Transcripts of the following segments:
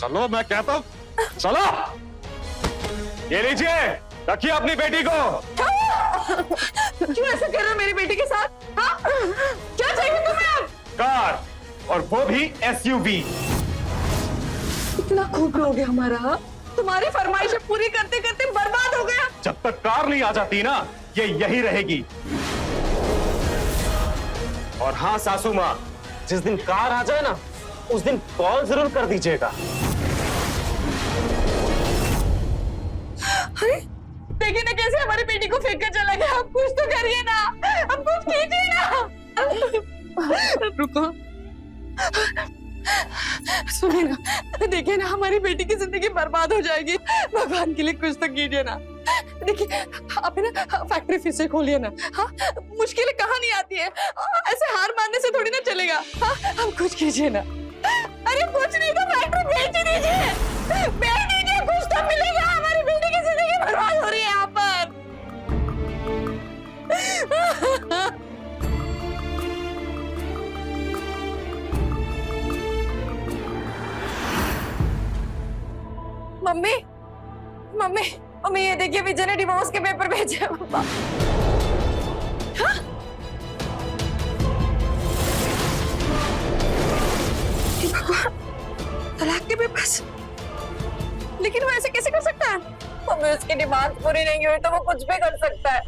चलो मैं कहता हूँ, चलो। ये लीजिए, रखिए अपनी बेटी को। क्यों ऐसा कर रहे हो मेरी बेटी के साथ? हाँ? क्या चाहिए तुम्हें अब? कार, और वो भी SUV। इतना खूब हो गया हमारा, हाँ? तुम्हारी फरमाइशें पूरी करते करते बर्बाद हो गया। जब तक कार नहीं आ जाती ना, ये यही रहेगी। और हाँ सासू माँ, जिस दिन कार आ जाए ना, उस दिन कॉल जरूर कर दीजिएगा। अरे देखिए ना कैसे हमारी बेटी को फेंक कर चला गया। अब कुछ तो करिए ना, अब कुछ कीजिए ना। रुको, सुनिए ना, देखिए ना हमारी बेटी की जिंदगी बर्बाद हो जाएगी। भगवान के लिए कुछ तो कीजिए ना। देखिए आप ना फैक्ट्री फिर से खोलिए ना। हाँ, मुश्किलें कहाँ नहीं आती है, ऐसे हार मानने से थोड़ी ना चलेगा। हाँ, अब कुछ कीजिए ना। अरे कुछ नहीं तो फैक्ट्री बेच दीजिए, बेच दीजिए, कुछ तो मिलेगा। हमारी बेटी की जिंदगी बर्बाद हो रही है यहाँ पर। मम्मी, मम्मी, मम्मी ये देखिए विजय ने डिवोर्स के पेपर भेजे हैं पापा। हाँ? भगवान, तलाक के पेपर्स? लेकिन वो ऐसे कैसे कर सकता है? मम्मी उसकी डिमांड पूरी नहीं हुई तो वो कुछ भी कर सकता है।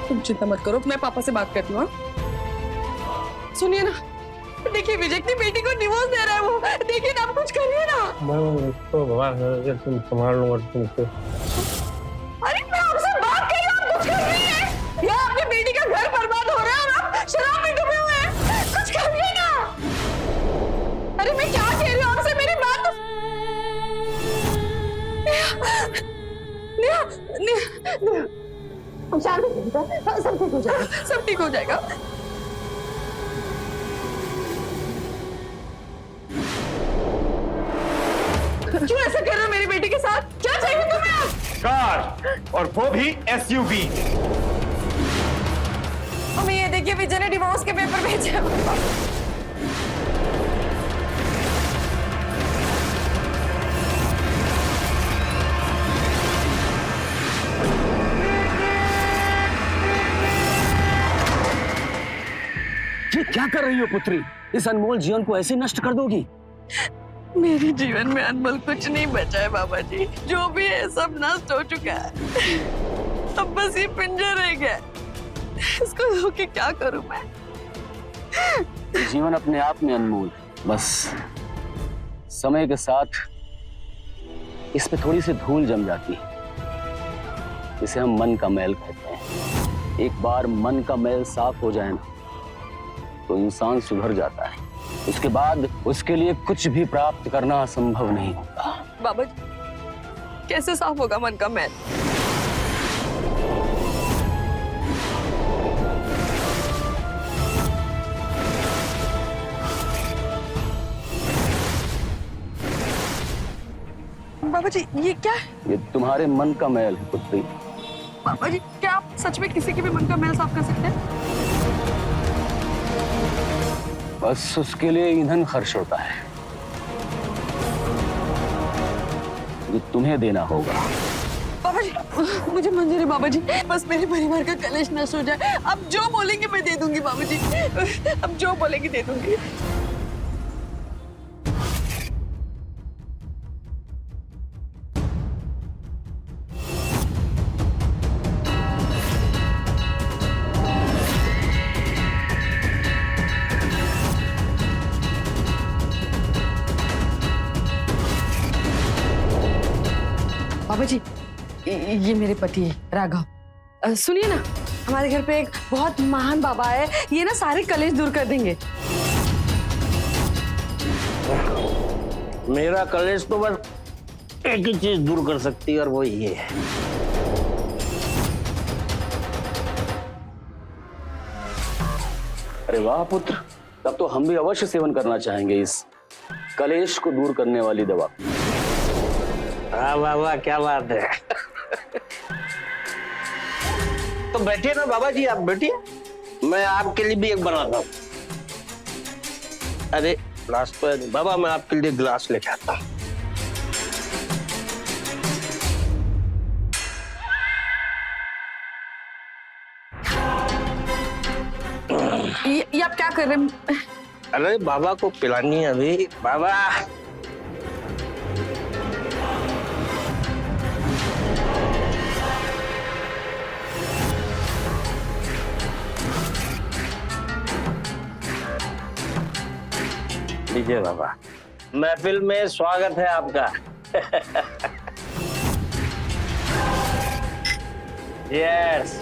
तुम चिंता मत करो, मैं पापा से बात करती हूँ। सुनिए ना, देखिए विजय की बेटी को डिवोर्स दे रहा है वो। देखिए ना, आप कुछ करिए ना। तो भगवान तुम संभाल लो और तुमको। अरे मैं आपसे बात कर रही हूँ, आप कुछ कर रही हैं। यहाँ आपकी बेटी का घर बर्बाद हो रहा है और आप शराब में डूबे हुए हैं। कुछ करिए ना। अरे मैं क्या कह रही हूँ आपसे, मेरी बात तो। नेहा, नेहा, नेहा, शांति से, सब ठीक हो जाएगा, सब ठीक हो जाएगा। क्यों ऐसा कर रहे हो मेरी बेटी के साथ? क्या चाहिए तुम्हें अब? कार, और वो भी SUV। मम्मी ये देखिए विजय ने डिवोर्स के पेपर भेजे हैं पापा। ये क्या कर रही हो पुत्री? इस अनमोल जीवन को ऐसे नष्ट कर दोगी? मेरे जीवन में अनमोल कुछ नहीं बचा है बाबा जी। जो भी है सब नष्ट हो चुका है। अब बस ये पिंजर रह गया। इसको धोके क्या करूं मैं? जीवन अपने आप में अनमोल है। बस समय के साथ इस पे थोड़ी सी धूल जम जाती है, इसे हम मन का मैल कहते हैं। एक बार मन का मैल साफ हो जाए ना, तो इंसान सुधर जाता है। उसके बाद उसके लिए कुछ भी प्राप्त करना असंभव नहीं होता। बाबा जी, कैसे साफ होगा मन का मैल? बाबा जी ये क्या है? ये तुम्हारे मन का मैल है पुत्री। बाबा जी क्या आप सच में किसी के भी मन का मैल साफ कर सकते हैं? बस उसके लिए ईंधन खर्च होता है, जो तुम्हें देना होगा। बाबा जी मुझे मंजूर है बाबा जी, बस मेरे परिवार का कलेश नष्ट हो जाए। अब जो बोलेंगे मैं दे दूंगी बाबा जी, अब जो बोलेंगे दे दूंगी। बाबा जी ये मेरे पति है राघव। सुनिए ना, हमारे घर पे एक बहुत महान बाबा है, ये ना सारे कलेश दूर कर देंगे। मेरा कलेश तो बस एक ही चीज दूर कर सकती है और वो ये है। अरे वाह पुत्र, तब तो हम भी अवश्य सेवन करना चाहेंगे इस कलेश को दूर करने वाली दवा। हाँ बाबा क्या बात है। तो बैठिए ना बाबा जी, आप बैठिए, मैं आपके लिए भी एक बनाता हूँ। अरे ग्लास तो है नहीं बाबा, मैं आपके लिए ग्लास लेके आता हूँ। ये आप क्या कर रहे हैं? अरे बाबा को पिलानी है अभी। बाबा लीजिए बाबा, महफिल में स्वागत है आपका। यस।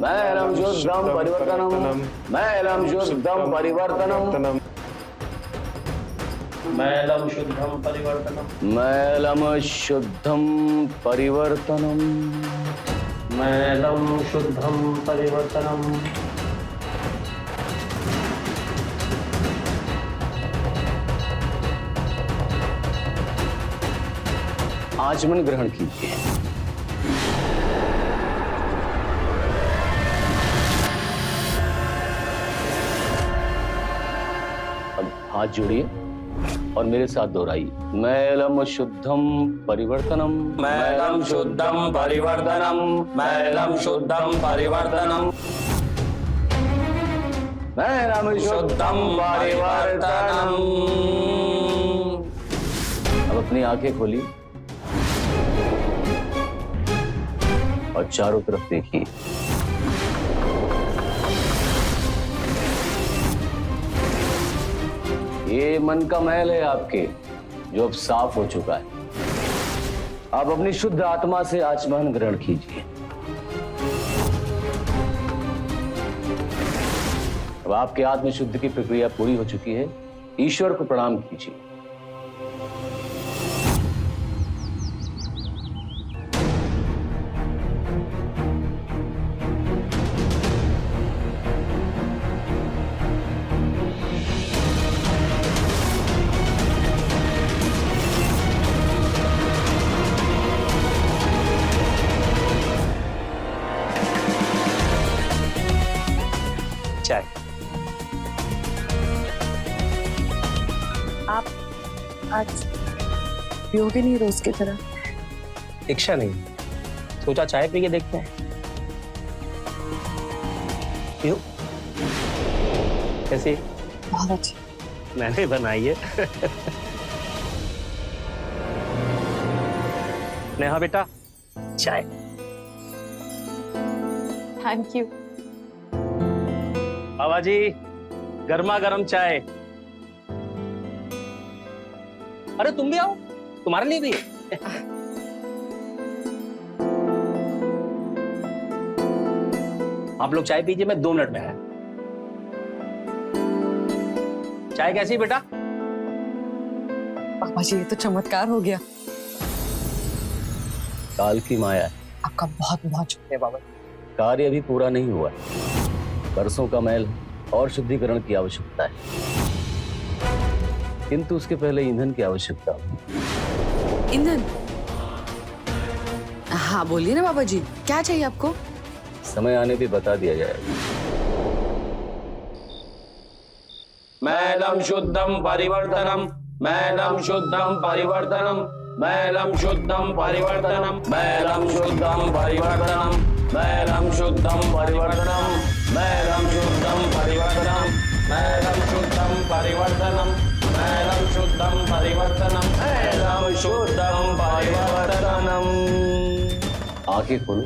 मैलम शुद्धम परिवर्तनम, मैलम शुद्धम परिवर्तनम, मैलम शुद्धम परिवर्तनम, मैलम शुद्धम परिवर्तनम, मैलम शुद्धम परिवर्तनम। आचमन ग्रहण कीजिए। अब हाथ जोड़िए और मेरे साथ दोहराइए। मैलम शुद्धम परिवर्तनम, मैलम शुद्धम परिवर्तनम, मैलम शुद्धम परिवर्तनम, मैलम शुद्धम परिवर्तनम। अब अपनी आंखें खोलिए और चारों तरफ देखिए। ये मन का महल है आपके, जो अब साफ हो चुका है। आप अपनी शुद्ध आत्मा से आचमन ग्रहण कीजिए। अब आपके आत्म शुद्ध की प्रक्रिया पूरी हो चुकी है। ईश्वर को प्रणाम कीजिए। चाय। आप आज पियोगे नहीं रोज की तरह? इच्छा नहीं, सोचा चाय पी के देखते हैं। क्यों? कैसी? बहुत अच्छी। मैंने बनाई है। नेहा बेटा, चाय। Thank you. बाबा जी, गर्मा गर्म चाय। अरे तुम भी आओ, तुम्हारे लिए भी है। आप लोग चाय पीजिए, मैं 2 मिनट में है। चाय कैसी बेटा? पापा जी, ये तो चमत्कार हो गया। काल की माया है। आपका बहुत बहुत शुक्रिया बाबा। कार्य अभी पूरा नहीं हुआ है। बरसों का मैल और शुद्धिकरण की आवश्यकता है, किंतु उसके पहले ईंधन की आवश्यकता है। ईंधन? हाँ बोलिए ना बाबा जी, क्या चाहिए आपको? समय आने पे बता दिया जाएगा। मैलम शुद्धम परिवर्तनम, मैलम शुद्धम परिवर्तनम, मैलम शुद्धम परिवर्तनम, मैलम शुद्धम परिवर्तनम, मैलम शुद्धम परिवर्तनम, मैलम शुद्धम परिवर्तनम, मैलम शुद्धम परिवर्तनम, मैलम शुद्धम परिवर्तनम, मैलम शुद्धम परिवर्तनम। आंखें खोलो।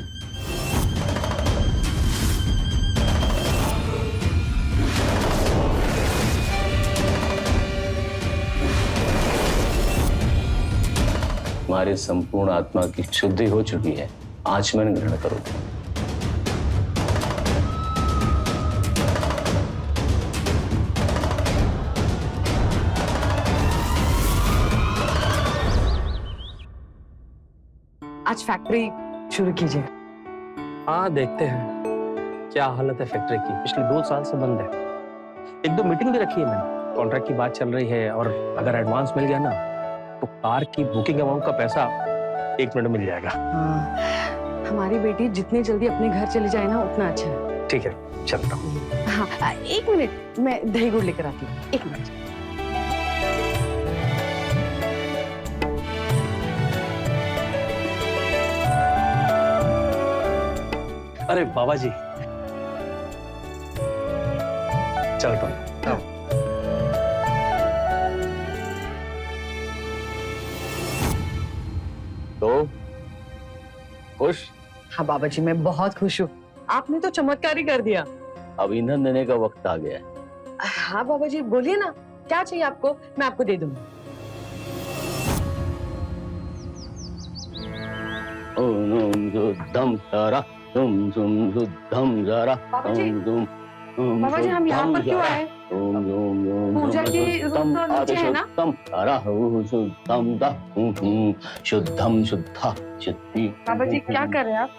हमारे संपूर्ण आत्मा की शुद्धि हो चुकी है। आचमन ग्रहण करो। आज फैक्ट्री शुरू कीजिए। हाँ देखते हैं। क्या हालत है फैक्ट्री की, पिछले 2 साल से बंद है। 1-2 मीटिंग भी रखी है मैंने, कॉन्ट्रैक्ट की बात चल रही है, और अगर एडवांस मिल गया ना तो कार की बुकिंग अमाउंट का पैसा 1 मिनट में मिल जाएगा। हाँ, हमारी बेटी जितनी जल्दी अपने घर चली जाए ना उतना अच्छा है। ठीक है, चलता हूँ। हाँ 1 मिनट, मैं दही गुड़ लेकर आती हूँ। 1 मिनट। अरे बाबा जी, चलता हूँ। तो खुश? हाँ बाबा जी, मैं बहुत खुश हूँ। आपने तो चमत्कार ही कर दिया। अब ईंधन देने का वक्त आ गया है। हाँ बाबा जी, बोलिए ना, क्या चाहिए आपको, मैं आपको दे दूंगी। ओम ओम शुद्धम सारा, ओम ओम शुद्धम सारा, बाबा जी, ओम ओम बाबा जी, हम यहाँ पर क्यों आए? ओम ओम ओम पूजा की रूम तो नीचे है ना? शुद्धम सारा, ओम शुद्धम दा, ओम शुद्धम शुद्धा चित्ती। बाबा जी क्या कर रहे हैं आप?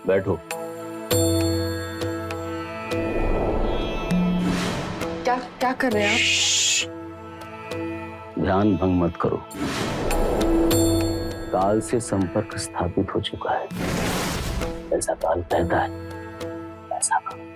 बैठो। क्या कर रहे हैं आप? ध्यान भंग मत करो। काल से संपर्क स्थापित हो चुका है। ऐसा काल कहता है, ऐसा करो।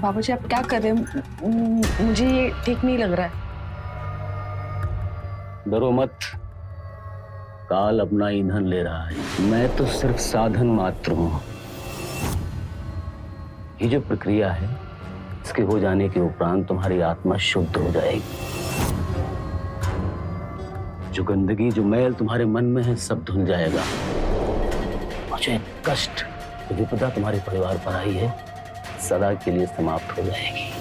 बाबा जी आप क्या कर रहे हैं? मुझे ये ठीक नहीं लग रहा है। डरो मत, काल अपना ईंधन ले रहा है। मैं तो सिर्फ साधन मात्र हूं। ये जो प्रक्रिया है, इसके हो जाने के उपरांत तुम्हारी आत्मा शुद्ध हो जाएगी। जो गंदगी, जो मैल तुम्हारे मन में है, सब धुल जाएगा। और जो कष्ट, जो विपदा तुम्हारे परिवार पर आई है, सदा के लिए समाप्त हो जाएगी।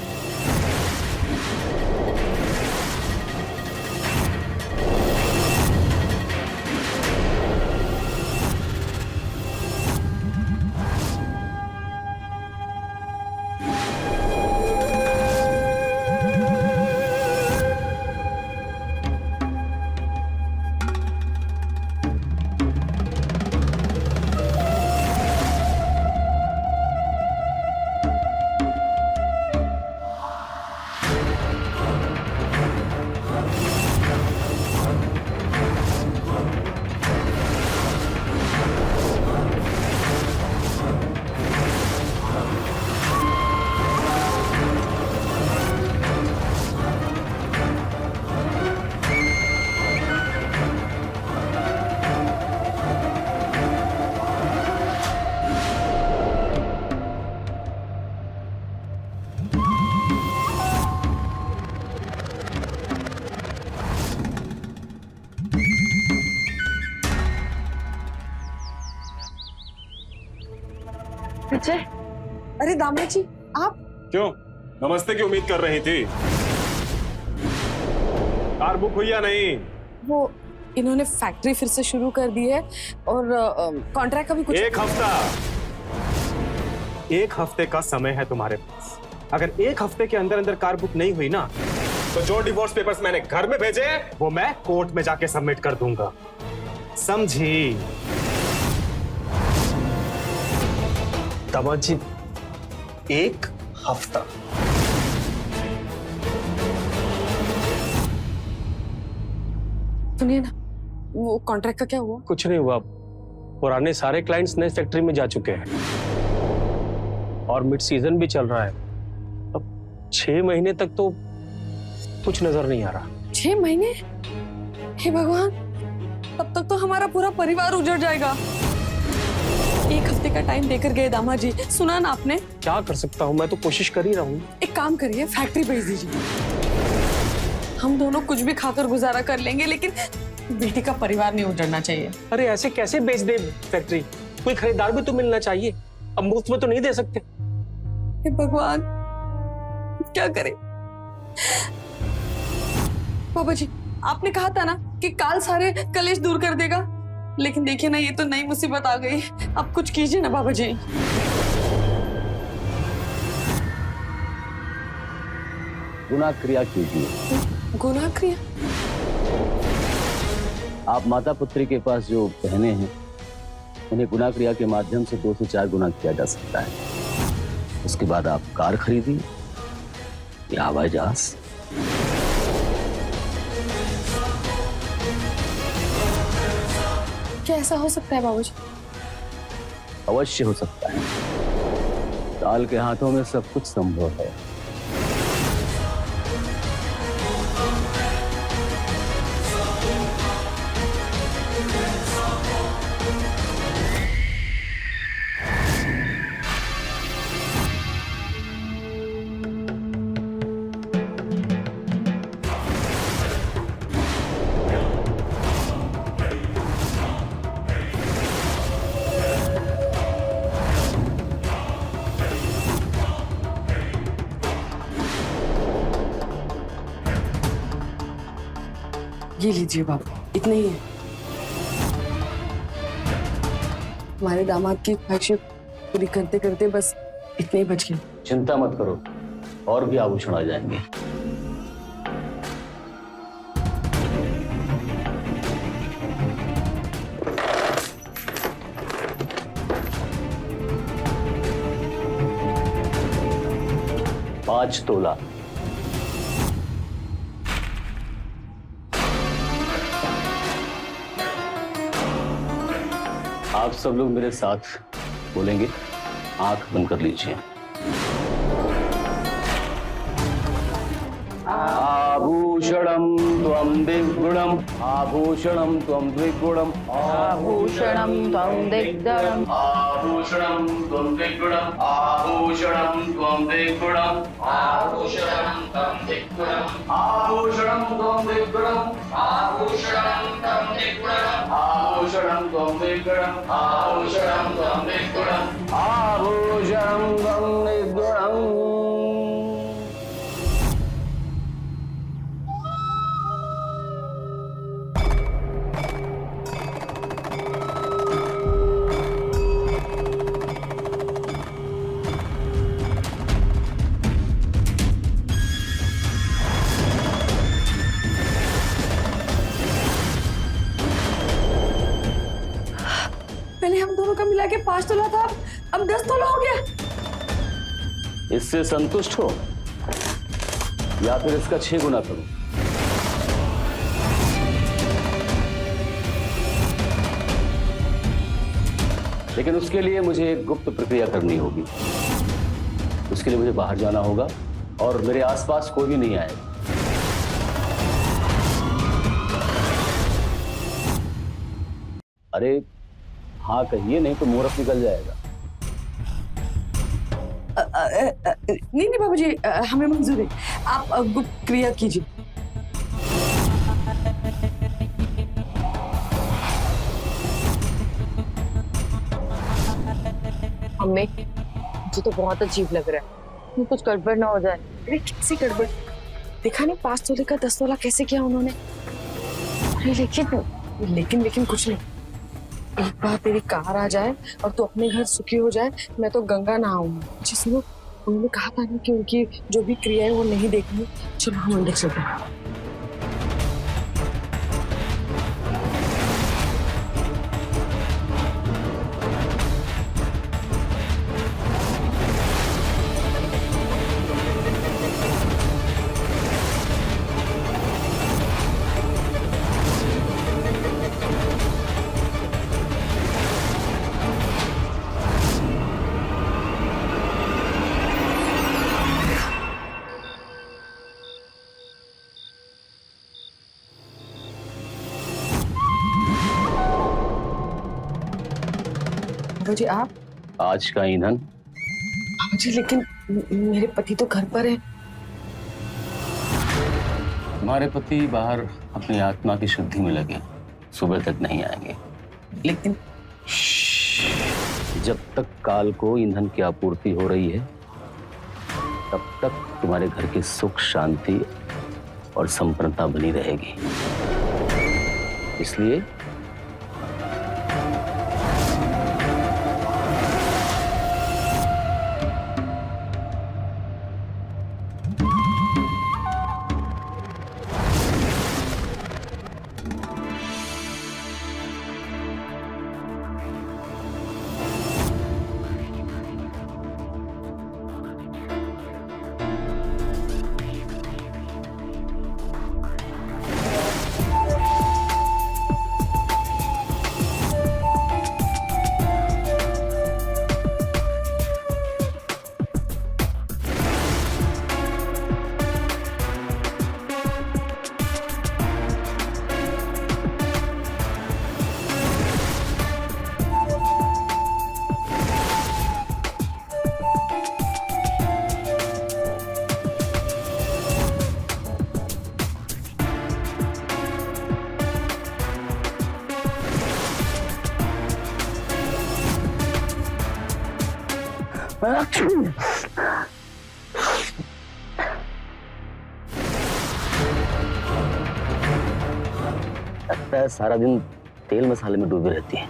विजय, अरे दामले जी आप? क्यों, नमस्ते की उम्मीद कर रही थी? कार बुक हुई या नहीं? वो इन्होंने फैक्ट्री फिर से शुरू कर दी है और कॉन्ट्रैक्ट का भी कुछ। एक हफ्ते का समय है तुम्हारे पास। अगर 1 हफ्ते के अंदर अंदर कार बुक नहीं हुई ना, तो जो डिवोर्स पेपर्स मैंने घर में भेजे वो मैं कोर्ट में जाके सबमिट कर दूंगा, समझी? दामाजी, 1 हफ्ता। सुनिए ना, वो कॉन्ट्रैक्ट का क्या हुआ? कुछ नहीं हुआ, पुराने सारे क्लाइंट्स नए फैक्ट्री में जा चुके हैं और मिड सीजन भी चल रहा है। अब 6 महीने तक तो कुछ नजर नहीं आ रहा। 6 महीने? हे भगवान, तब तक तो हमारा पूरा परिवार उजड़ जाएगा। 1 हफ्ते का टाइम देकर गए दामा जी, सुना ना आपने? क्या कर सकता हूँ, मैं तो कोशिश कर ही रहा हूँ। एक काम करिए, फैक्ट्री भेज दीजिए। हम दोनों कुछ भी खाकर गुजारा कर लेंगे, लेकिन बेटी का परिवार नहीं उजड़ना चाहिए। अरे ऐसे कैसे बेच दे फैक्ट्री? कोई खरीदार भी तो मिलना चाहिए, अब मुफ्त में तो नहीं दे सकते। हे भगवान, क्या करें? बाबा जी, आपने कहा था ना कि काल सारे कलेश दूर कर देगा, लेकिन देखिए ना, ये तो नई मुसीबत आ गई। आप कुछ कीजिए ना बाबा जी। गुनाह क्रिया कीजिए। गुनाह क्रिया? आप माता पुत्री के पास जो बहने हैं, उन्हें गुनाह क्रिया के माध्यम से 2 से 4 गुना किया जा सकता है। उसके बाद आप कार खरीदी या हवाई जहाज। क्या ऐसा हो सकता है बाबा जी? अवश्य हो सकता है। काल के हाथों में सब कुछ संभव है। ये लीजिए बाबा, इतने ही है। हमारे दामाद की ख्वाहिशें पूरी करते करते बस इतने ही बच गए। चिंता मत करो, और भी आभूषण आ जाएंगे। पांच तोला। आप सब लोग मेरे साथ बोलेंगे, आंख बंद कर लीजिए। आभूषणं त्वं दिग्गुणम्, आभूषणं त्वं द्विगुणम्, आभूषणं त्वं दिग्गुणम्, आभूषणं त्वं दिग्गुणम्, आभूषणं त्वं दिग्गुणम्, आभूषणं त्वं दिग्गुणम्, आभूषणं त्वं दिग्गुणम्, आभूषणं त्वं दिग्गुणम्, आभूषणं त्वं दिग्गुणम्, आभूषणं त्वं दिग्गुणम्, आभूषणं त्वं दिग्गुणम्। पहले हम दोनों का मिला के 5 तोला था, अब 10 तोला हो गया। इससे संतुष्ट हो या फिर इसका 6 गुना करूं? लेकिन उसके लिए मुझे एक गुप्त प्रक्रिया करनी होगी। उसके लिए मुझे बाहर जाना होगा और मेरे आसपास कोई भी नहीं आएगा। अरे हाँ कहिए, नहीं तो मुहूर्त निकल जाएगा। नहीं नहीं बाबूजी, हमें मंजूर है। आप गुप्त क्रिया कीजिए। अम्मी मुझे तो बहुत अजीब लग रहा है, कुछ गड़बड़ ना हो जाए। अरे कैसी गड़बड़? देखा नहीं 5 तोले का 10 तोला कैसे किया उन्होंने? अरे लेकिन कुछ नहीं। एक बार तेरी कार आ जाए और तू अपने घर सुखी हो जाए, मैं तो गंगा नहाऊंगी। अच्छा सुनो, उन्होंने कहा था ना कि उनकी जो भी क्रिया है वो नहीं देखनी। चलो हम मंदिर चलते हैं। जी आप? आज का ईंधन? जी लेकिन मेरे पति तो घर पर है। तुम्हारे पति बाहर अपनी आत्मा की शुद्धि में लगे, सुबह तक नहीं आएंगे। लेकिन जब तक काल को ईंधन की आपूर्ति हो रही है, तब तक तुम्हारे घर की सुख शांति और संपन्नता बनी रहेगी। इसलिए लगता है सारा दिन तेल मसाले में डूबी रहती है।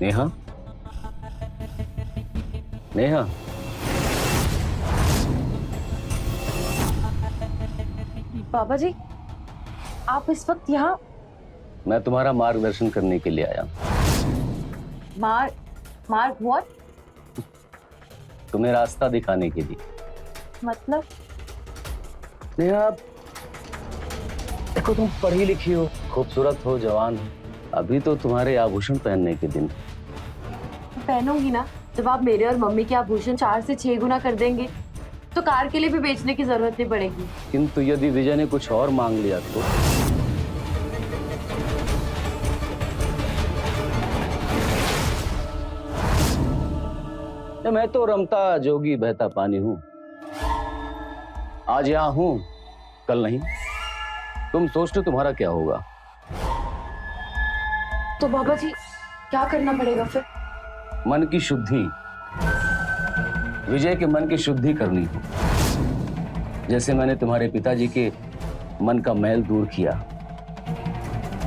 नेहा, नेहा, बाबा जी, आप इस वक्त यहाँ? मैं तुम्हारा मार्गदर्शन करने के लिए आया हूं। मार्ग व्हाट? तुम्हें रास्ता दिखाने के लिए। मतलब? नेहा, देखो तुम पढ़ी लिखी हो, खूबसूरत हो, जवान हो, अभी तो तुम्हारे आभूषण पहनने के दिन। पहनूंगी ना, जब आप मेरे और मम्मी के आभूषण 4 से 6 गुना कर देंगे तो कार के लिए भी बेचने की जरूरत नहीं पड़ेगी। किंतु यदि विजय ने कुछ और मांग लिया तो? मैं तो रमता जोगी बहता पानी हूं। आज यहां हूं, कल नहीं। तुम सोचते तुम्हारा क्या होगा? तो बाबा जी क्या करना पड़ेगा फिर? मन की शुद्धि, विजय के मन की शुद्धि करनी हो। जैसे मैंने तुम्हारे पिताजी के मन का मैल दूर किया,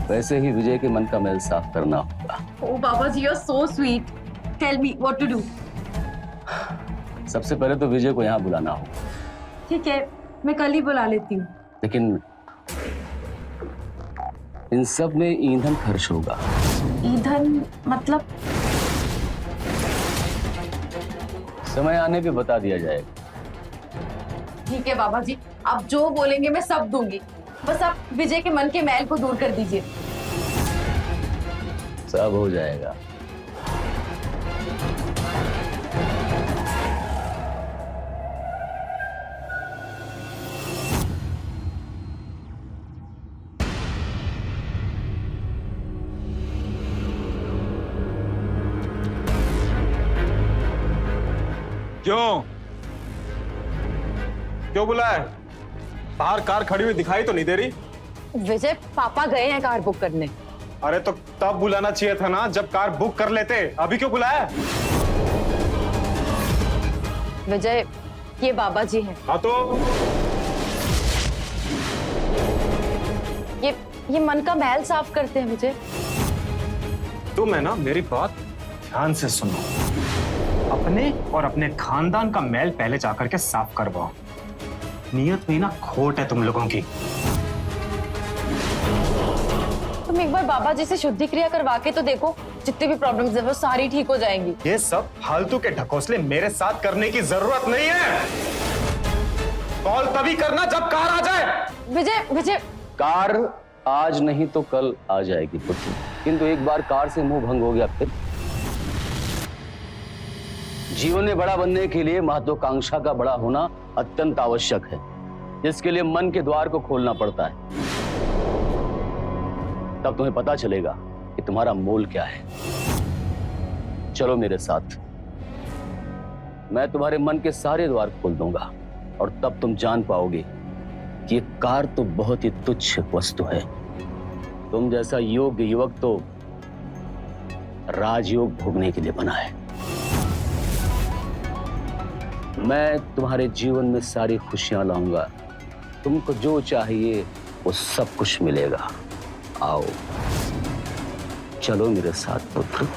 वैसे ही विजय के मन का मैल साफ करना होगा। ओ बाबा जी, you are so sweet. Tell me what to do. सबसे पहले तो विजय को यहाँ बुलाना होगा। ठीक है, मैं कल ही बुला लेती हूँ। लेकिन इन सब में ईंधन खर्च होगा। ईंधन मतलब? समय आने पे बता दिया जाएगा। ठीक है बाबा जी, आप जो बोलेंगे मैं सब दूंगी, बस आप विजय के मन के मैल को दूर कर दीजिए। सब हो जाएगा। क्यों बुलाया? बाहर कार खड़ी हुई दिखाई तो नहीं दे रही। विजय पापा गए हैं कार बुक करने। अरे तो तब बुलाना चाहिए था ना, जब कार बुक कर लेते। अभी क्यों बुलाया? विजय, ये बाबा जी हैं। हाँ तो ये मन का मैल साफ करते हैं विजय। तुम है ना, मेरी बात ध्यान से सुनो। अपने और अपने खानदान का मैल पहले जाकर के साफ करवाओ। नियत में ना खोट है तुम लोगों की। तुम एक बार बाबा जी से शुद्धि क्रिया करवा के तो देखो, जितनी भी प्रॉब्लम्स है वो सारी ठीक हो जाएंगी। ये सब फालतू के ढकोसले मेरे साथ करने की जरूरत नहीं है। कॉल तभी करना जब कार आ जाए। विजय, कार आज नहीं तो कल आ जाएगी पुत्र, किंतु एक बार कार से मुंह भंग हो गया फिर। जीवन में बड़ा बनने के लिए महत्वाकांक्षा का बड़ा होना अत्यंत आवश्यक है, जिसके लिए मन के द्वार को खोलना पड़ता है। तब तुम्हें पता चलेगा कि तुम्हारा मोल क्या है। चलो मेरे साथ, मैं तुम्हारे मन के सारे द्वार खोल दूंगा और तब तुम जान पाओगे कि ये कार तो बहुत ही तुच्छ वस्तु है। तुम जैसा योग्य युवक तो राजयोग भोगने के लिए बना है। मैं तुम्हारे जीवन में सारी खुशियां लाऊंगा। तुमको जो चाहिए वो सब कुछ मिलेगा। आओ, चलो मेरे साथ पुत्र।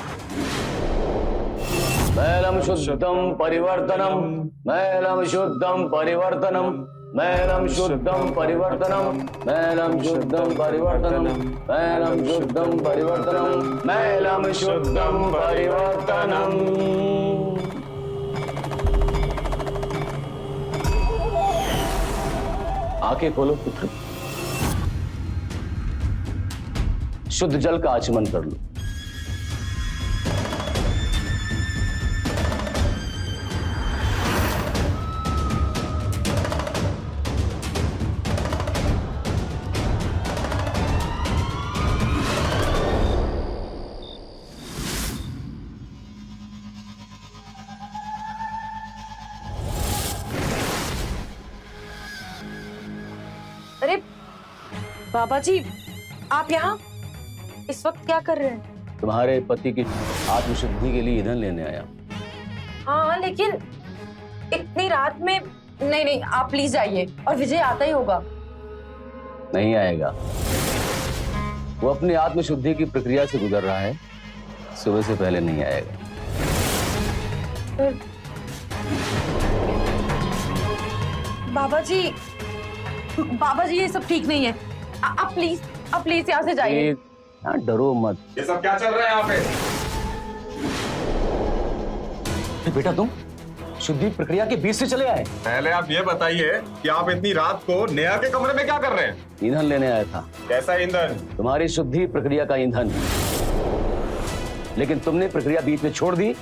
मैलम शुद्धम परिवर्तनम, मैलम शुद्धम परिवर्तनम, मैलम शुद्धम परिवर्तनम, मैलम शुद्धम परिवर्तनम, मैलम शुद्धम परिवर्तनम, मैलम शुद्धम परिवर्तनम। आंखें खोलो पुत्र, शुद्ध जल का आचमन कर लो। अरे बाबा जी, आप यहाँ इस वक्त क्या कर रहे हैं? तुम्हारे पति की आत्मशुद्धि के लिए ईंधन लेने आया। हाँ, लेकिन इतनी रात में नहीं नहीं, आप प्लीज जाइए, और विजय आता ही होगा। नहीं आएगा, वो अपनी आत्मशुद्धि की प्रक्रिया से गुजर रहा है, सुबह से पहले नहीं आएगा। बाबा जी ये सब ठीक नहीं है। आप प्लीज यहाँ से जाइए। हाँ, डरो मत। ये सब क्या चल रहा है यहाँ पे? बेटा तुम शुद्धि प्रक्रिया के बीच से चले आए। पहले आप ये बताइए कि आप इतनी रात को नेहा के कमरे में क्या कर रहे हैं? ईंधन लेने आया था। कैसा ईंधन? तुम्हारी शुद्धि प्रक्रिया का ईंधन, लेकिन तुमने प्रक्रिया बीच में छोड़ दी,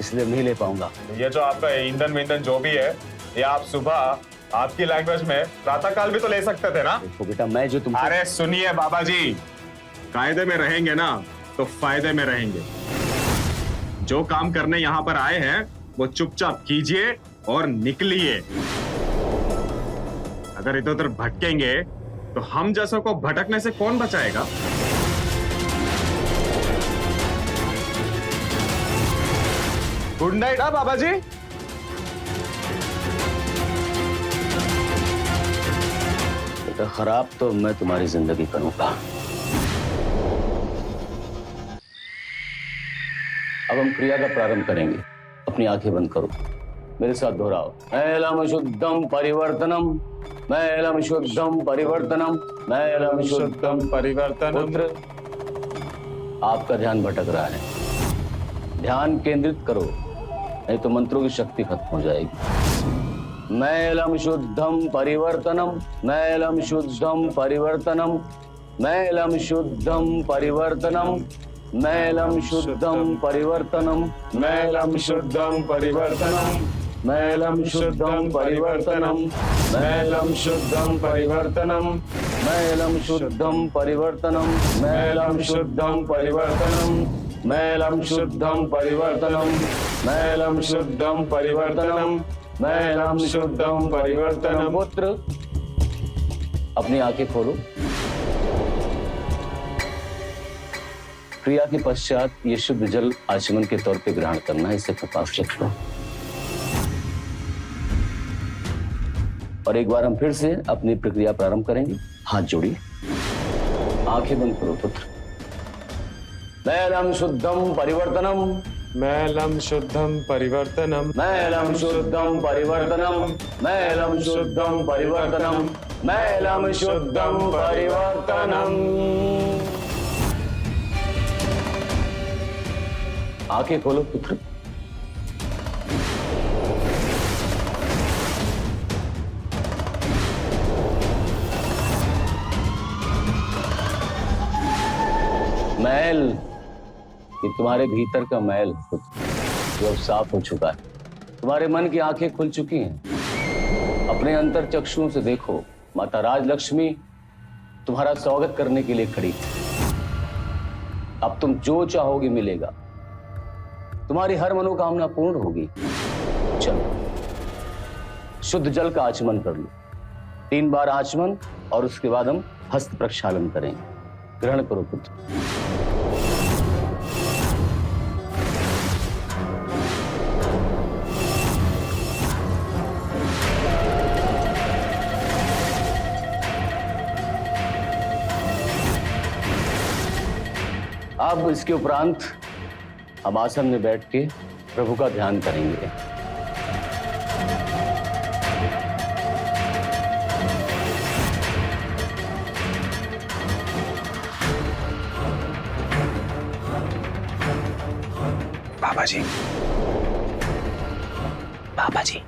इसलिए नहीं ले पाऊंगा। ये जो आपका ईंधन जो भी है, ये आप सुबह आपकी लैंग्वेज में प्रातः काल भी तो ले सकते थे ना? देखो बेटा, मैं जो तुम अरे सुनिए बाबा जी, कायदे में रहेंगे ना तो फायदे में रहेंगे। जो काम करने यहाँ पर आए हैं वो चुपचाप कीजिए और निकलिए। अगर इधर उधर भटकेंगे तो हम जैसों को भटकने से कौन बचाएगा? Good night. हाँ बाबा जी। बेटा, खराब तो मैं तुम्हारी जिंदगी करूंगा। अब हम क्रिया का प्रारंभ करेंगे। अपनी आंखें बंद करो, मेरे साथ दोहराओ। मैलम शुद्धम परिवर्तनम, मैलम शुद्धम परिवर्तनम, मैलम शुद्धम परिवर्तनम। पुत्र, आपका ध्यान भटक रहा है, ध्यान केंद्रित करो, नहीं तो मंत्रों की शक्ति खत्म हो जाएगी। मैलम शुद्धम परिवर्तनम, मैलम शुद्धम परिवर्तनम, मैलम शुद्धम परिवर्तनम, मैलम शुद्धम परिवर्तनम, मैलम शुद्धम परिवर्तनम, मैलम शुद्धम परिवर्तनम, मैलम शुद्धम परिवर्तनम, मैलम शुद्धम परिवर्तनम, मैलम शुद्धम परिवर्तनम, मैलम शुद्धम परिवर्तनम, मैलम शुद्धम परिवर्तनम, मैलम शुद्धम परिवर्तनम। पुत्र, अपनी आंखें खोलो। क्रिया के पश्चात ये शुद्ध जल आचमन के तौर पे ग्रहण करना है, इसे प्रकाश रखो। और एक बार हम फिर से अपनी प्रक्रिया प्रारंभ करेंगे। हाथ जोड़िए, आंखें बंद करो पुत्र। मैलम शुद्धम परिवर्तनम, मैलम शुद्धम परिवर्तनम, मैलम शुद्धम परिवर्तनम, मैलम शुद्धम परिवर्तनम, मैलम शुद्धम परिवर्तनम। आंखें खोलो पुत्र। मैल, ये तुम्हारे भीतर का मैल जो अब साफ हो चुका है। तुम्हारे मन की आंखें खुल चुकी हैं। अपने अंतर चक्षुओं से देखो, माता राजलक्ष्मी तुम्हारा स्वागत करने के लिए खड़ी है। अब तुम जो चाहोगी मिलेगा, तुम्हारी हर मनोकामना पूर्ण होगी। चलो शुद्ध जल का आचमन कर लो, 3 बार आचमन, और उसके बाद हम हस्त प्रक्षालन करेंगे। ग्रहण करो पुत्र। अब इसके उपरांत हम आसन में बैठ के प्रभु का ध्यान करेंगे। बाबा जी, बाबा जी,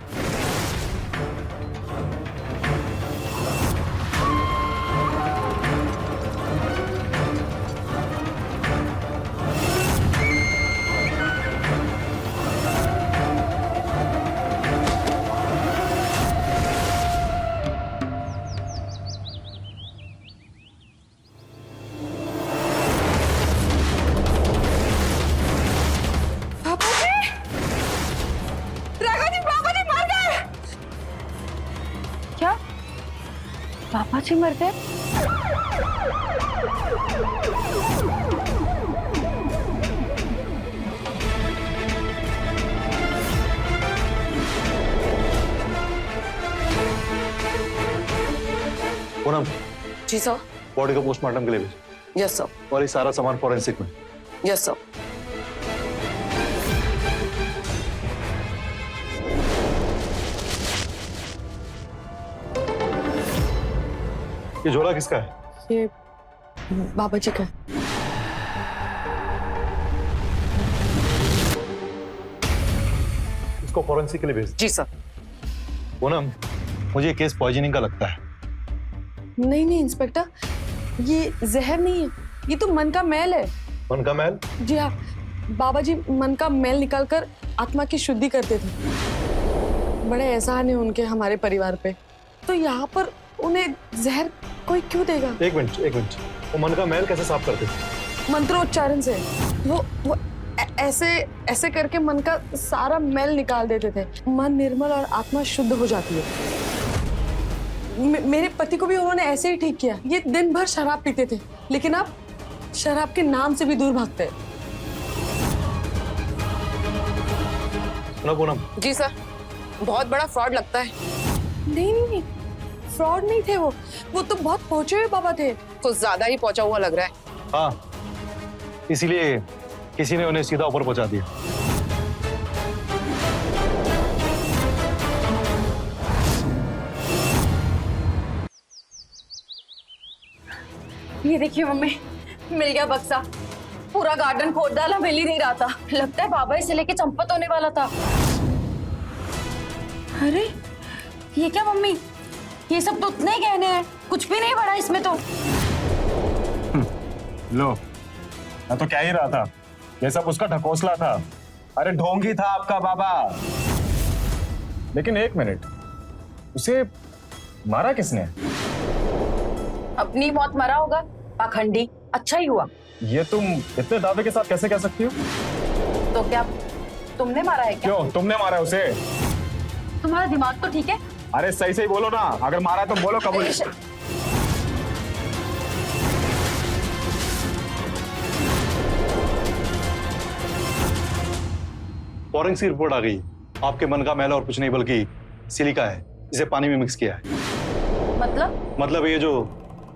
क्या पापा जी मर गए? पूनम, जी सर। बॉडी को पोस्टमार्टम के लिए भेज, यस सर। और ये सारा सामान फॉरेंसिक में। Yes sir. ये झोला किसका है? ये बाबा जी का। इसको फॉरेंसिक के लिए भेज। जी सर। पूनम, मुझे ये केस पॉइजनिंग का लगता है। नहीं नहीं इंस्पेक्टर, ये जहर नहीं है, ये तो मन का मैल है। मन का मैल? जी हाँ, बाबा जी मन का मैल निकालकर आत्मा की शुद्धि करते थे। बड़े एहसान है उनके हमारे परिवार पे, तो यहाँ पर उन्हें जहर कोई क्यों देगा? एक मिनट, वो मन का मैल कैसे साफ करते थे? मंत्रोच्चारण से। वो ऐसे करके मन का सारा मैल निकाल देते थे। मन निर्मल और आत्मा शुद्ध हो जाती है। मेरे पति को भी उन्होंने ऐसे ही ठीक किया। ये दिन भर शराब पीते थे, लेकिन अब शराब के नाम से भी दूर भागते हैं। पूनम, जी सर। बहुत बड़ा फ्रॉड लगता है। नहीं, फ्रॉड नहीं थे वो तो बहुत पहुंचे हुए बाबा थे। कुछ ज्यादा ही पहुंचा हुआ लग रहा है। हाँ, इसीलिए किसी ने उन्हें सीधा ऊपर पहुंचा दिया। ये देखिए मम्मी, मिल गया बक्सा। पूरा गार्डन खोद डाला, मिल ही नहीं रहा था। लगता है बाबा इसे लेके चंपत होने वाला था। अरे ये क्या मम्मी, ये सब तो उतने ही गहने हैं, कुछ भी नहीं बढ़ा इसमें तो। लो, मैं तो क्या ही रहा था, ये सब उसका ढकोसला था। अरे ढोंगी था आपका बाबा। लेकिन एक मिनट, उसे मारा किसने? अपनी मौत मरा होगा पाखंडी। अच्छा ही हुआ। ये तुम इतने दावे के साथ कैसे कह सकती हो? तो क्या तुमने मारा है क्या? क्यों, तुमने मारा उसे? तुम्हारा दिमाग तो ठीक है? अरे सही सही बोलो ना, अगर मारा है तो बोलो कबूल। फॉरेंसिक रिपोर्ट आ गई। आपके मन का मैल और कुछ नहीं बल्कि सिलिका है। इसे पानी में मिक्स किया है। मतलब ये जो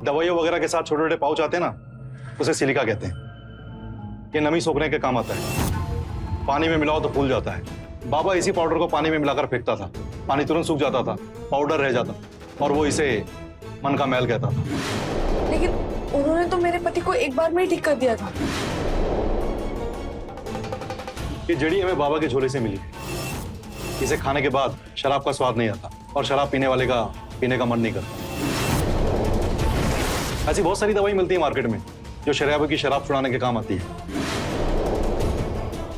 दवाइयों वगैरह के साथ छोटे छोटे पाउच आते हैं ना, उसे सिलिका कहते हैं। ये नमी सोखने के काम आता है। पानी में मिलाओ तो फूल जाता है। बाबा इसी पाउडर को पानी में मिलाकर फेंकता था, पानी तुरंत सूख जाता था, पाउडर रह जाता, और वो इसे मन का मैल कहता था। लेकिन उन्होंने तो मेरे पति को एक बार में ही ठीक कर दिया था। ये जड़ी हमें बाबा के झोले से मिली। इसे खाने के बाद शराब का स्वाद नहीं आता, और शराब पीने वाले का पीने का मन नहीं करता। ऐसी बहुत सारी दवाई मिलती है मार्केट में जो शराब की शराब छुड़ाने के काम आती है।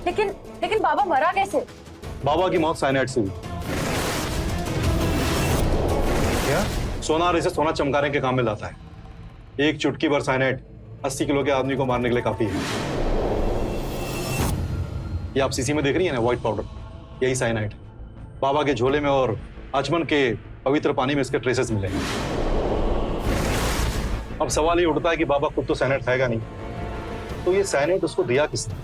लेकिन बाबा मरा कैसे? बाबा की मौत साइनाइड से हुई। क्या? सोनार इसे सोना चमकाने के काम में लाता है। एक चुटकी भर साइनाइड 80 किलो के आदमी को मारने के लिए काफी है। ये आप सीसी में देख रही है ना, व्हाइट पाउडर, यही साइनाइड बाबा के झोले में और आचमन के पवित्र पानी में इसके ट्रेसेस मिले। अब सवाल ये उठता है कि बाबा खुद तो साइनाइड खाएगा नहीं, तो ये साइनाइड उसको दिया किसने?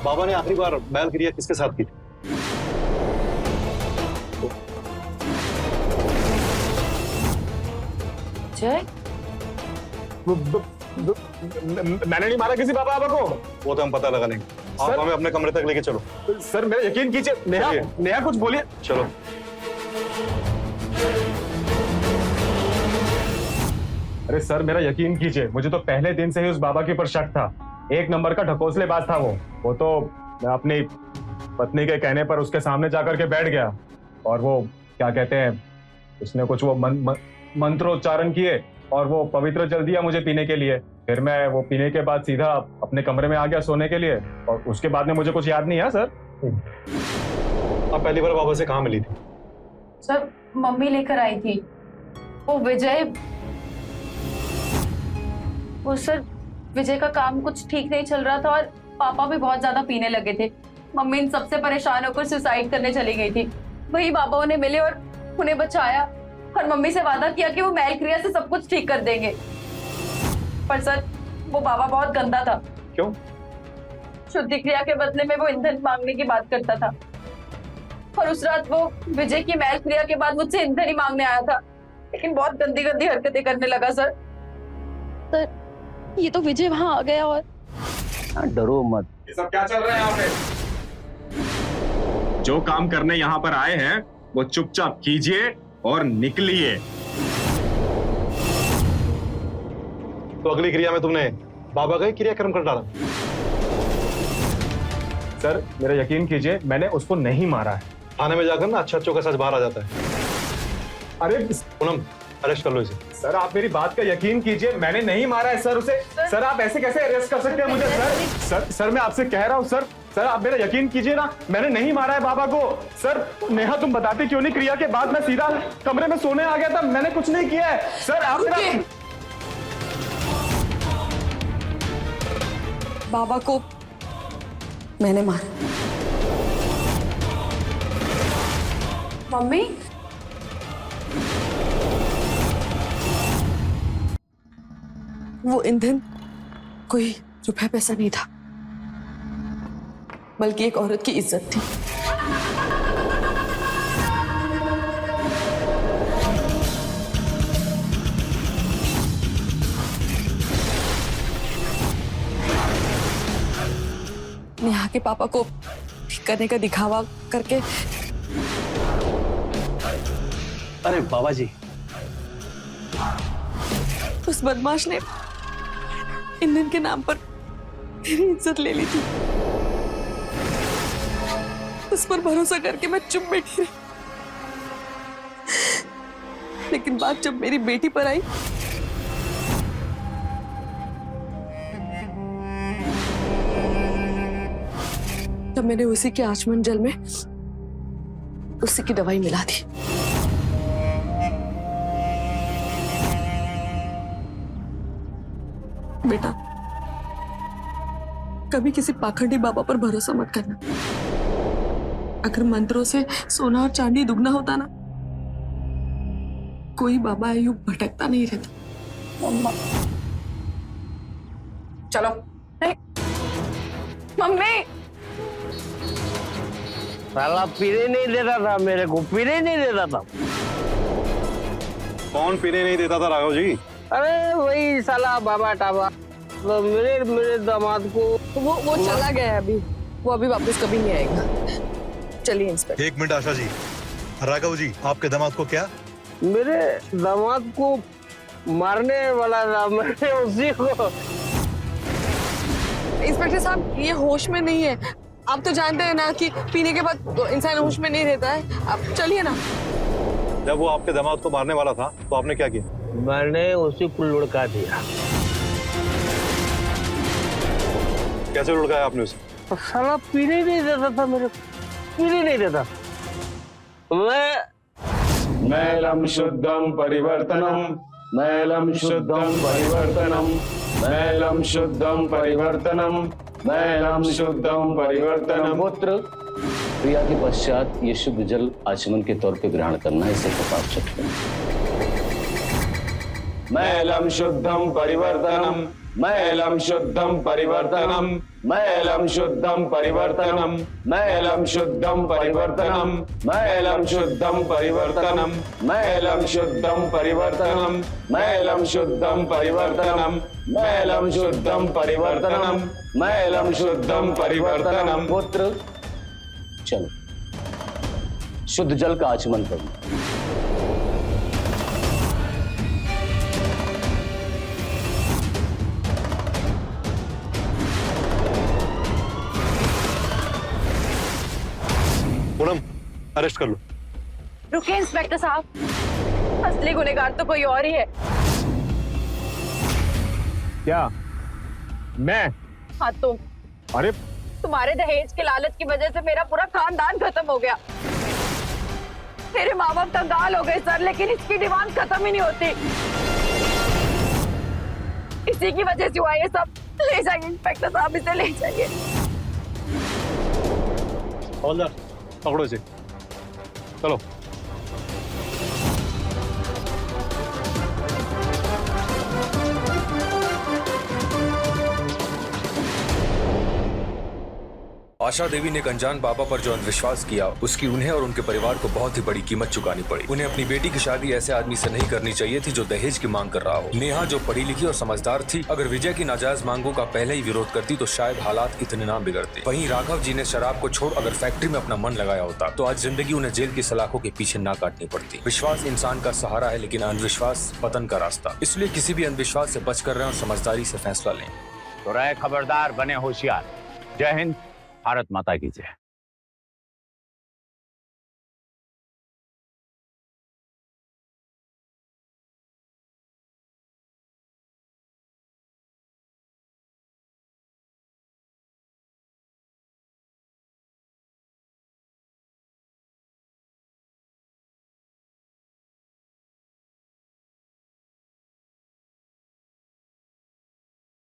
बाबा ने आखिरी बार बैल क्रिया किसके साथ की थी? जय, मैंने नहीं मारा किसी बाबा को। वो तो हम पता लगा लेंगे। आप सर- हमें अपने कमरे तक लेके चलो। सर मेरा यकीन कीजिए। नेहा, चलिए। नेहा कुछ बोलिए। चलो। अरे सर मेरा यकीन कीजिए, मुझे तो पहले दिन से ही उस बाबा के ऊपर शक था। एक नंबर का ढकोसलेबाज था वो तो मैं अपनी पत्नी के कहने पर उसके सामने जाकर के बैठ गया और वो क्या कहते हैं, उसने कुछ वो मंत्रोच्चारण किए और वो पवित्र जल दिया मुझे पीने के लिए। फिर मैं वो पीने के बाद सीधा अपने कमरे में आ गया सोने के लिए और उसके बाद में मुझे कुछ याद नहीं है सर। आप पहली बार बाबा से कहाँ मिली थी? सर मम्मी लेकर आई थी। वो सर विजय का काम कुछ ठीक नहीं चल रहा था और पापा भी बहुत ज्यादा पीने लगे थे। मम्मी इन सबसे परेशान होकर सुसाइड करने चली गई थी। वही बाबा उन्हें मिले और उन्हें बचाया और मम्मी से वादा किया कि वो मैल क्रिया से सब कुछ ठीक कर देंगे। पर सर वो बाबा बहुत गंदा था। क्यों? शुद्धि क्रिया के बदले में वो ईंधन मांगने की बात करता था और उस रात वो विजय की मैल क्रिया के बाद मुझसे ईंधन ही मांगने आया था, लेकिन बहुत गंदी गंदी हरकतें करने लगा। सर ये तो विजय वहां आ गया और डरो मत। ये सब क्या चल रहा है यहाँ पे? जो काम करने यहाँ पर आए हैं वो चुपचाप कीजिए और निकलिए। तो अगली क्रिया में तुमने बाबा का ही क्रियाक्रम कर डाला। सर मेरा यकीन कीजिए, मैंने उसको नहीं मारा है। थाने में जाकर ना अच्छों का सच बाहर आ जाता है। अरे पूनम, अरेस्ट कर लो इसे। सर आप मेरी बात का यकीन कीजिए, मैंने नहीं मारा है सर उसे। सर आप ऐसे कैसे अरेस्ट कर सकते हैं मुझे? सर मैं आपसे कह रहा हूँ सर आप मेरा यकीन कीजिए ना, मैंने नहीं मारा है बाबा को। सर नेहा तुम बताते क्यों नहीं? क्रिया के बाद मैं सीधा कमरे में सोने आ गया था, मैंने कुछ नहीं किया है। सर आप मेरा बाबा को मैंने मारा। मम्मी वो ईंधन कोई रुपया पैसा नहीं था, बल्कि एक औरत की इज्जत थी। नेहा के पापा को ठीक करने का दिखावा करके अरे बाबा जी, उस बदमाश ने ईंधन के नाम पर मेरी इज्जत ले ली थी। उस पर भरोसा करके मैं चुप बैठी रही, लेकिन बात जब मेरी बेटी पर आई तब मैंने उसी के आचमन जल में उसी की दवाई मिला दी। बेटा कभी किसी पाखंडी बाबा पर भरोसा मत करना। अगर मंत्रों से सोना और चांदी दुगना होता ना, कोई बाबा यूं भटकता नहीं रहता। मम्मा चलो। नहीं मम्मी, साला पीने नहीं देता था, मेरे को पीने नहीं देता था। कौन पीने नहीं देता था राघव जी? अरे वही साला बाबा टाबा। तो मेरे दामाद को वो चला गया है अभी, वो अभी वापस कभी नहीं आएगा। चलिए इंस्पेक्टर। एक मिनट आशा जी। राघव जी, आपके दामाद को क्या? मेरे दामाद को मारने वाला था, मैंने उसी को। इंस्पेक्टर साहब ये होश में नहीं है, आप तो जानते हैं ना कि पीने के बाद इंसान होश में नहीं रहता है। आप चलिए ना। जब वो आपके दामाद को मारने वाला था तो आपने क्या किया? मैंने उसी को लुढ़का दिया। कैसे लुढ़काया आपने उसे? साला पीने नहीं देता था, मेरे को पीने नहीं देता। मैं मैलम शुद्धम परिवर्तनम मैलम शुद्धम परिवर्तनम, मैलम शुद्धम परिवर्तनम, मैलम शुद्धम परिवर्तनम। पुत्र, क्रिया के पश्चात ये शुद्ध जल आचमन के तौर पे ग्रहण करना है, इसे कपाप चटना। मैलम शुद्धम परिवर्तनम, मैलम शुद्धम परिवर्तनम, मैलम शुद्धम परिवर्तनम, मैलम शुद्धम परिवर्तनम, मैलम शुद्धम परिवर्तनम, मैलम शुद्धम परिवर्तनम, मैलम शुद्धम परिवर्तनम, मैलम शुद्धम परिवर्तनम, मैलम शुद्धम परिवर्तनम। पुत्र, चलो शुद्ध जल का आचमन करो। पूनम, अरेस्ट कर लो। रुकिए इंस्पेक्टर साहब, असली गुनहगार तो कोई और ही है। क्या? मैं? हाँ तुम। अरे तुम्हारे दहेज के लालच की वजह से मेरा पूरा खानदान खत्म हो गया। मेरे माँ बाप कंगाल हो गए सर, लेकिन इसकी डिमांड खत्म ही नहीं होती। इसी की वजह से हुआ ये सब। ले जाइए इंस्पेक्टर साहब, इसे ले जाइए। हवलदार, पकड़ो इसे, चलो। आशा देवी ने एक अनजान बाबा पर जो अंधविश्वास किया, उसकी उन्हें और उनके परिवार को बहुत ही बड़ी कीमत चुकानी पड़ी। उन्हें अपनी बेटी की शादी ऐसे आदमी से नहीं करनी चाहिए थी जो दहेज की मांग कर रहा हो। नेहा जो पढ़ी लिखी और समझदार थी, अगर विजय की नाजायज मांगों का पहले ही विरोध करती तो शायद हालात इतने ना बिगड़ते। वहीं राघव जी ने शराब को छोड़ अगर फैक्ट्री में अपना मन लगाया होता तो आज जिंदगी उन्हें जेल की सलाखों के पीछे ना काटनी पड़ती। विश्वास इंसान का सहारा है, लेकिन अंधविश्वास पतन का रास्ता। इसलिए किसी भी अंधविश्वास से बच कर रहें और समझदारी से फैसला लें। तो रहे खबरदार, बने होशियार। जय हिंद, भारत माता की जय।